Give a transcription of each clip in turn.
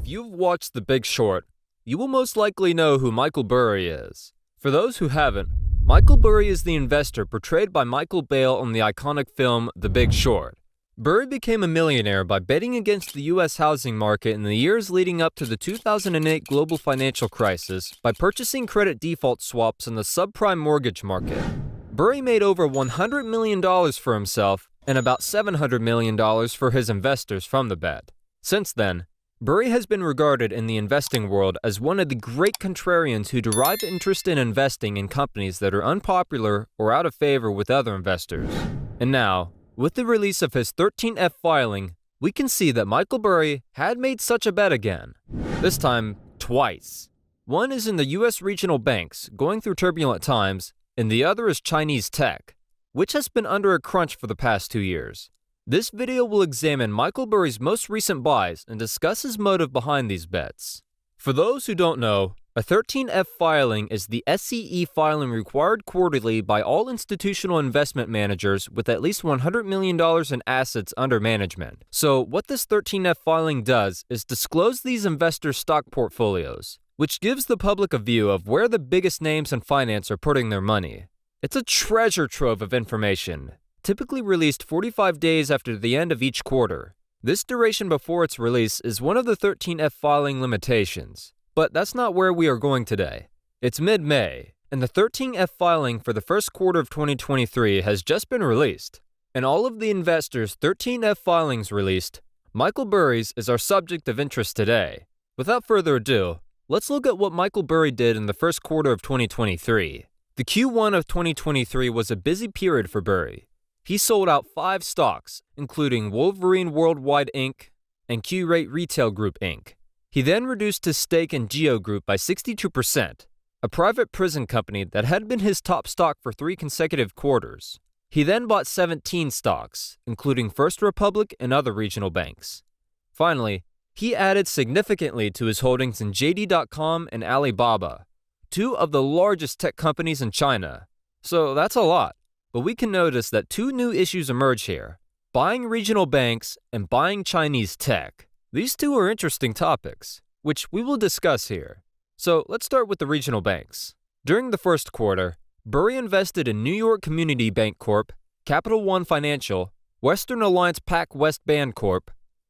If you've watched The Big Short, you will most likely know who Michael Burry is. For those who haven't, Michael Burry is the investor portrayed by Michael Bale on the iconic film The Big Short. Burry became a millionaire by betting against the U.S. housing market in the years leading up to the 2008 global financial crisis by purchasing credit default swaps in the subprime mortgage market. Burry made over $100 million for himself and about $700 million for his investors from the bet. Since then, Burry has been regarded in the investing world as one of the great contrarians who derive interest in investing in companies that are unpopular or out of favor with other investors. And now, with the release of his 13F filing, we can see that Michael Burry had made such a bet again. This time, twice. One is in the U.S. regional banks, going through turbulent times, and the other is Chinese tech, which has been under a crunch for the past 2 years. This video will examine Michael Burry's most recent buys and discuss his motive behind these bets. For those who don't know, a 13F filing is the SEC filing required quarterly by all institutional investment managers with at least $100 million in assets under management. So what this 13F filing does is disclose these investors' stock portfolios, which gives the public a view of where the biggest names in finance are putting their money. It's a treasure trove of information, typically released 45 days after the end of each quarter. This duration before its release is one of the 13F filing limitations. But that's not where we are going today. It's mid-May, and the 13F filing for the first quarter of 2023 has just been released. And all of the investors' 13F filings released, Michael Burry's is our subject of interest today. Without further ado, let's look at what Michael Burry did in the first quarter of 2023. The Q1 of 2023 was a busy period for Burry. He sold out 5 stocks, including Wolverine Worldwide Inc. and Q-Rate Retail Group Inc. He then reduced his stake in Geo Group by 62%, a private prison company that had been his top stock for 3 consecutive quarters. He then bought 17 stocks, including First Republic and other regional banks. Finally, he added significantly to his holdings in JD.com and Alibaba, 2 of the largest tech companies in China. So that's a lot. But we can notice that 2 new issues emerge here: buying regional banks and buying Chinese tech. These 2 are interesting topics, which we will discuss here. So let's start with the regional banks. During the first quarter, Burry invested in New York Community Bank Corp., Capital One Financial, Western Alliance PacWest Bancorp,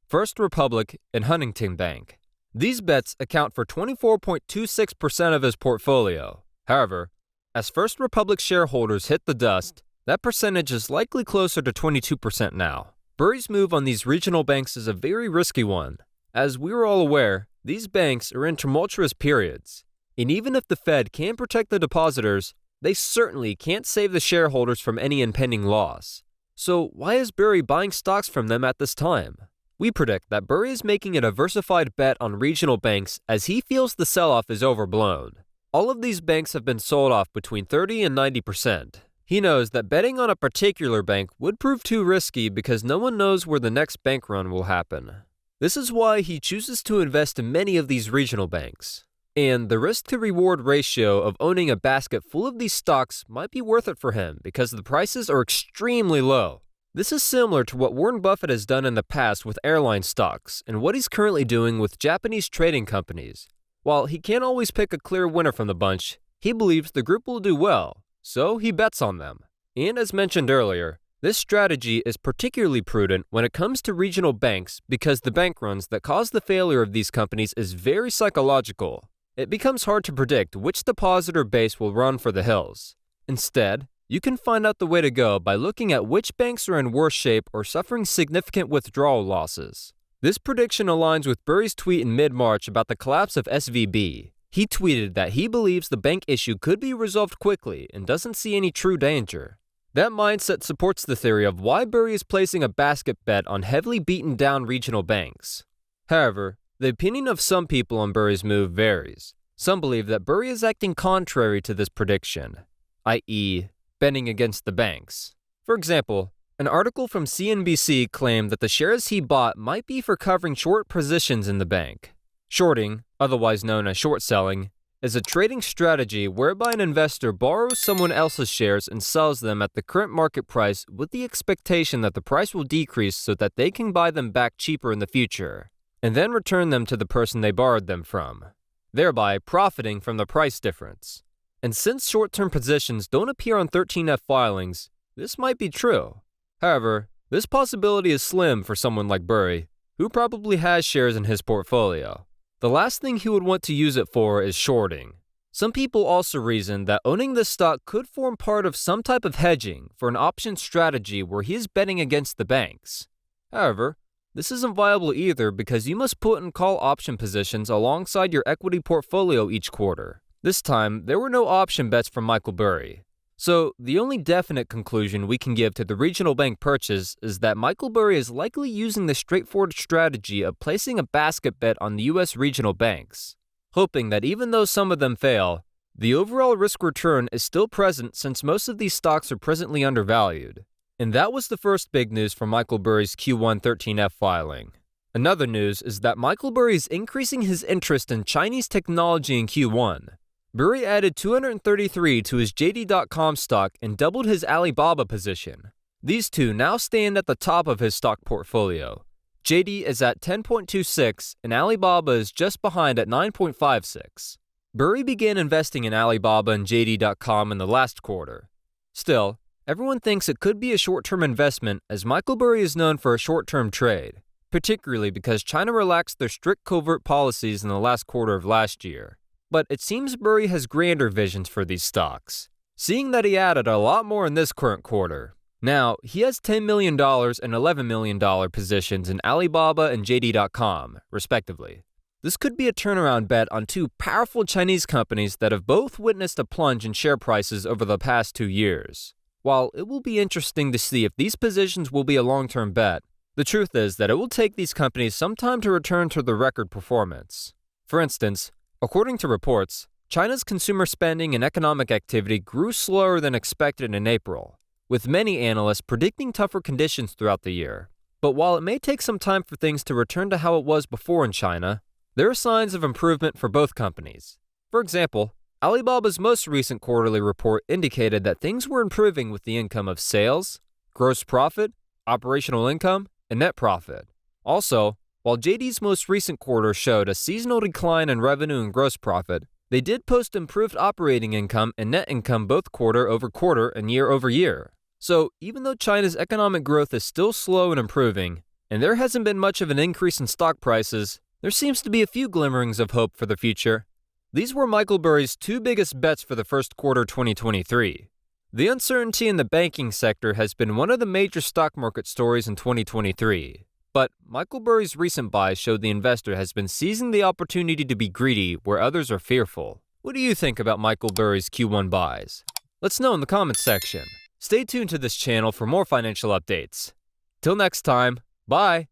First Republic, and Huntington Bank. These bets account for 24.26% of his portfolio. However, as First Republic shareholders hit the dust, that percentage is likely closer to 22% now. Burry's move on these regional banks is a very risky one. As we are all aware, these banks are in tumultuous periods, and even if the Fed can protect the depositors, they certainly can't save the shareholders from any impending loss. So why is Burry buying stocks from them at this time? We predict that Burry is making a diversified bet on regional banks as he feels the sell-off is overblown. All of these banks have been sold off between 30 and 90%. He knows that betting on a particular bank would prove too risky because no one knows where the next bank run will happen. This is why he chooses to invest in many of these regional banks. And the risk-to-reward ratio of owning a basket full of these stocks might be worth it for him because the prices are extremely low. This is similar to what Warren Buffett has done in the past with airline stocks and what he's currently doing with Japanese trading companies. While he can't always pick a clear winner from the bunch, he believes the group will do well. So he bets on them. And as mentioned earlier, this strategy is particularly prudent when it comes to regional banks because the bank runs that cause the failure of these companies is very psychological. It becomes hard to predict which depositor base will run for the hills. Instead, you can find out the way to go by looking at which banks are in worse shape or suffering significant withdrawal losses. This prediction aligns with Burry's tweet in mid-March about the collapse of SVB. He tweeted that he believes the bank issue could be resolved quickly and doesn't see any true danger. That mindset supports the theory of why Burry is placing a basket bet on heavily beaten down regional banks. However, the opinion of some people on Burry's move varies. Some believe that Burry is acting contrary to this prediction, i.e., betting against the banks. For example, an article from CNBC claimed that the shares he bought might be for covering short positions in the bank. Shorting, otherwise known as short selling, is a trading strategy whereby an investor borrows someone else's shares and sells them at the current market price with the expectation that the price will decrease so that they can buy them back cheaper in the future. and then return them to the person they borrowed them from, thereby profiting from the price difference. And since short-term positions don't appear on 13F filings, this might be true. However, this possibility is slim for someone like Burry, who probably has shares in his portfolio. The last thing he would want to use it for is shorting. Some people also reason that owning this stock could form part of some type of hedging for an option strategy where he is betting against the banks. However, this isn't viable either because you must put and call option positions alongside your equity portfolio each quarter. This time, there were no option bets from Michael Burry. So, the only definite conclusion we can give to the regional bank purchase is that Michael Burry is likely using the straightforward strategy of placing a basket bet on the US regional banks, hoping that even though some of them fail, the overall risk return is still present since most of these stocks are presently undervalued. And that was the first big news from Michael Burry's Q1 13F filing. Another news is that Michael Burry is increasing his interest in Chinese technology in Q1. Burry added 233 to his JD.com stock and doubled his Alibaba position. These two now stand at the top of his stock portfolio. JD is at 10.26 and Alibaba is just behind at 9.56. Burry began investing in Alibaba and JD.com in the last quarter. Still, everyone thinks it could be a short-term investment as Michael Burry is known for a short-term trade, particularly because China relaxed their strict covert policies in the last quarter of last year. But it seems Burry has grander visions for these stocks, seeing that he added a lot more in this current quarter. Now, he has $10 million and $11 million positions in Alibaba and JD.com, respectively. This could be a turnaround bet on two powerful Chinese companies that have both witnessed a plunge in share prices over the past 2 years. While it will be interesting to see if these positions will be a long-term bet, the truth is that it will take these companies some time to return to the record performance. For instance, according to reports, China's consumer spending and economic activity grew slower than expected in April, with many analysts predicting tougher conditions throughout the year. But while it may take some time for things to return to how it was before in China, there are signs of improvement for both companies. For example, Alibaba's most recent quarterly report indicated that things were improving with the income of sales, gross profit, operational income, and net profit. Also, while JD's most recent quarter showed a seasonal decline in revenue and gross profit, they did post improved operating income and net income both quarter over quarter and year over year. So, even though China's economic growth is still slow and improving, and there hasn't been much of an increase in stock prices, there seems to be a few glimmerings of hope for the future. These were Michael Burry's two biggest bets for the first quarter 2023. The uncertainty in the banking sector has been one of the major stock market stories in 2023. But Michael Burry's recent buys showed the investor has been seizing the opportunity to be greedy where others are fearful. What do you think about Michael Burry's Q1 buys? Let's know in the comments section. Stay tuned to this channel for more financial updates. Till next time, bye!